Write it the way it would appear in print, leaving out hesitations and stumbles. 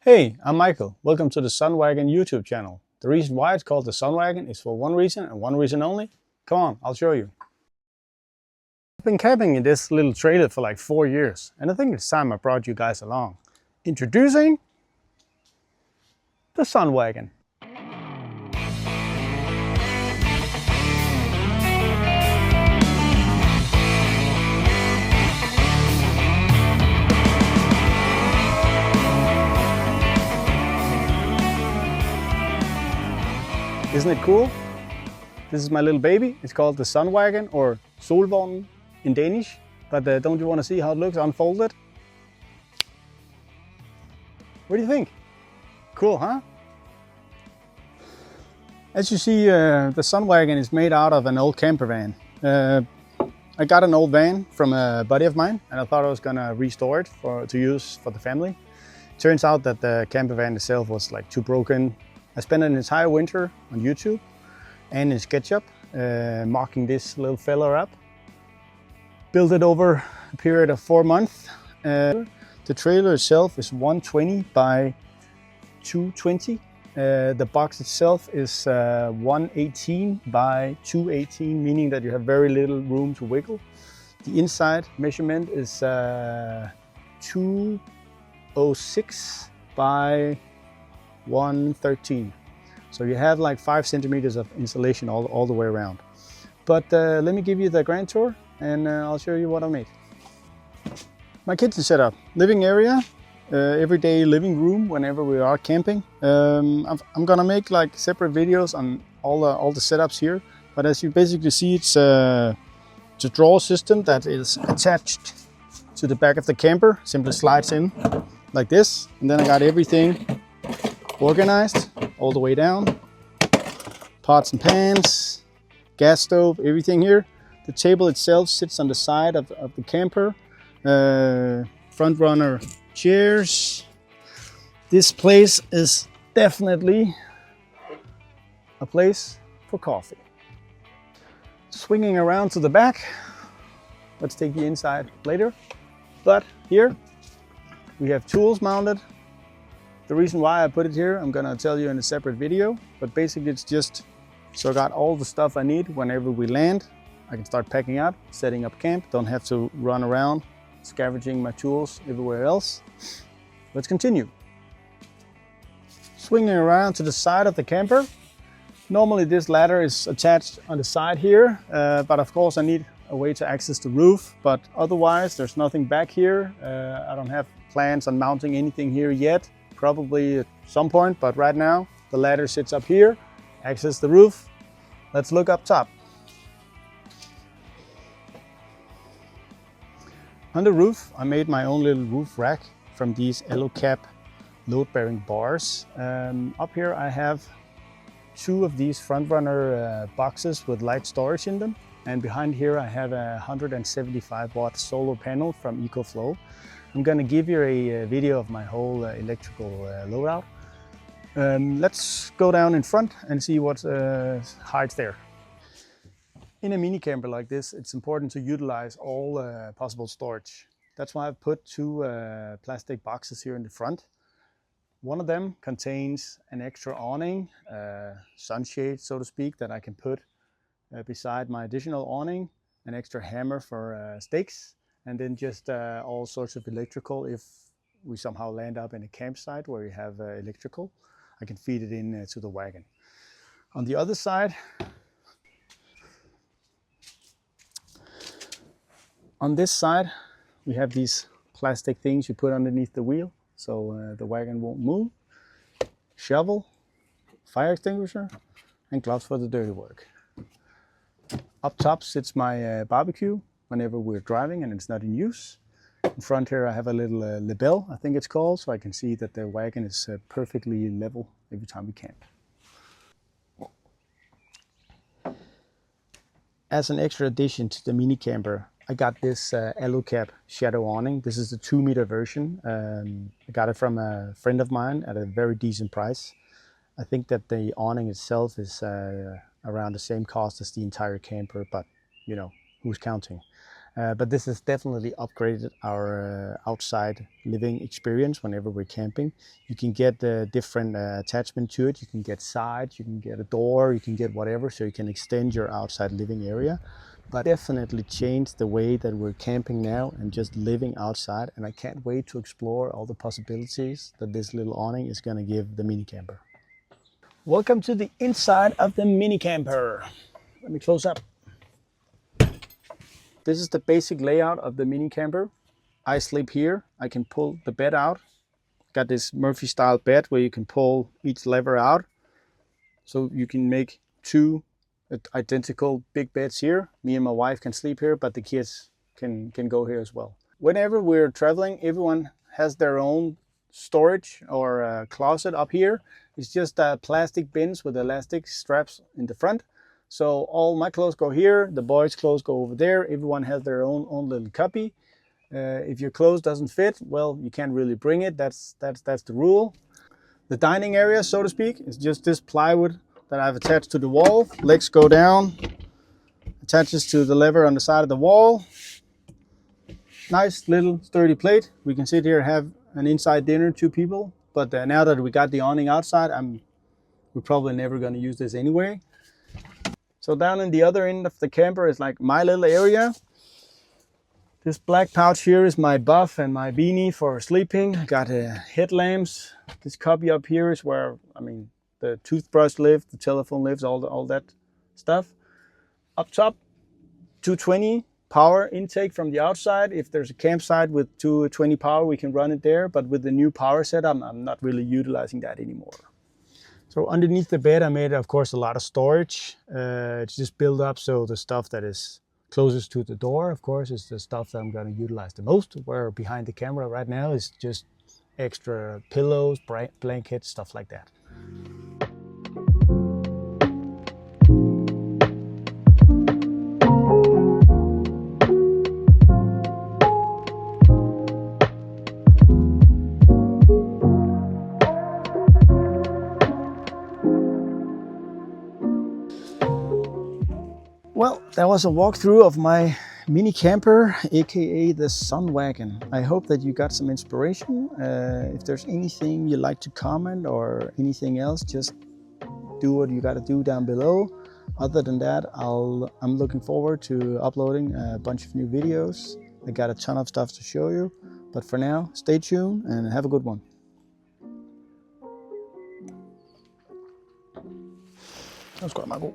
Hey, I'm Michael. Welcome to the Solvognen YouTube channel. The reason why it's called the Solvognen is for one reason and one reason only. Come on, I'll show you. I've been camping in this little trailer for like 4 years, and I think it's time I brought you guys along. Introducing the Solvognen. Isn't it cool? This is my little baby. It's called the Solvognen or Solvognen in Danish. But don't you want to see how it looks unfolded? What do you think? Cool, huh? As you see, the Solvognen is made out of an old camper van. I got an old van from a buddy of mine, and I thought I was gonna restore it to use for the family. Turns out that the camper van itself was like too broken. I spent an entire winter on YouTube and in SketchUp mocking this little fella up. Built it over a period of 4 months. The trailer itself is 120 by 220. The box itself is 118 by 218, meaning that you have very little room to wiggle. The inside measurement is 206 by 113. So you have like 5 centimeters of insulation all the way around. But let me give you the grand tour and I'll show you what I made. My kitchen setup, living area, everyday living room whenever we are camping. I'm gonna make like separate videos on all the setups here. But as you basically see, it's a drawer system that is attached to the back of the camper. Simply slides in like this, and then I got everything organized all the way down. Pots and pans, gas stove, everything here. The table itself sits on the side of the camper. Front runner chairs. This place is definitely a place for coffee. Swinging around to the back. Let's take the inside later. But here we have tools mounted. The reason why I put it here, I'm gonna tell you in a separate video, but basically it's just so I got all the stuff I need whenever we land. I can start packing up, setting up camp, don't have to run around scavenging my tools everywhere else. Let's continue. Swinging around to the side of the camper. Normally this ladder is attached on the side here, but of course I need a way to access the roof, but otherwise there's nothing back here. I don't have plans on mounting anything here yet. Probably at some point, but right now the ladder sits up here, access the roof. Let's look up top. On the roof, I made my own little roof rack from these Alu-Cab load-bearing bars. Up here I have 2 of these front runner boxes with light storage in them, and behind here I have a 175 watt solar panel from EcoFlow. I'm going to give you a video of my whole electrical loadout. Let's go down in front and see what hides there. In a mini camper like this, it's important to utilize all possible storage. That's why I've put 2 plastic boxes here in the front. One of them contains an extra awning, sunshade so to speak, that I can put beside my additional awning, an extra hammer for stakes, and then just all sorts of electrical. If we somehow land up in a campsite where we have electrical, I can feed it in to the wagon. On the other side, on this side, we have these plastic things you put underneath the wheel so the wagon won't move. Shovel, fire extinguisher, and gloves for the dirty work. Up top sits my barbecue whenever we're driving and it's not in use. In front here I have a little label, I think it's called, so I can see that the wagon is perfectly level every time we camp. As an extra addition to the mini camper, I got this Alu-Cab shadow awning. This is the 2-meter version. I got it from a friend of mine at a very decent price. I think that the awning itself is around the same cost as the entire camper, but you know, who's counting? But this has definitely upgraded our outside living experience whenever we're camping. You can get different attachment to it. You can get sides, you can get a door, you can get whatever, so you can extend your outside living area. But definitely changed the way that we're camping now and just living outside. And I can't wait to explore all the possibilities that this little awning is going to give the mini camper. Welcome to the inside of the mini camper. Let me close up. This is the basic layout of the mini camper. I sleep here. I can pull the bed out. Got this Murphy style bed where you can pull each lever out. So you can make two identical big beds here. Me and my wife can sleep here, but the kids can go here as well. Whenever we're traveling, everyone has their own storage or closet up here. It's just plastic bins with elastic straps in the front. So all my clothes go here, the boys' clothes go over there. Everyone has their own little cubby. If your clothes doesn't fit, well, you can't really bring it. That's the rule. The dining area, so to speak, is just this plywood that I've attached to the wall. Legs go down, attaches to the lever on the side of the wall. Nice little sturdy plate. We can sit here and have an inside dinner, 2 people. But now that we got the awning outside, we're probably never going to use this anyway. So down in the other end of the camper is like my little area. This black pouch here is my buff and my beanie for sleeping. I got headlamps. This cubby up here is where, the toothbrush lives, the telephone lives, all that stuff. Up top, 220 power intake from the outside. If there's a campsite with 220 power, we can run it there. But with the new power setup, I'm not really utilizing that anymore. So underneath the bed, I made, of course, a lot of storage. It's just built up so the stuff that is closest to the door, of course, is the stuff that I'm going to utilize the most. Where behind the camera right now is just extra pillows, blankets, stuff like that. Well, that was a walkthrough of my mini camper, aka the Solvognen. I hope that you got some inspiration. If there's anything you'd like to comment or anything else, just do what you got to do down below. Other than that, I'm looking forward to uploading a bunch of new videos. I got a ton of stuff to show you. But for now, stay tuned and have a good one. Den skulle være meget god.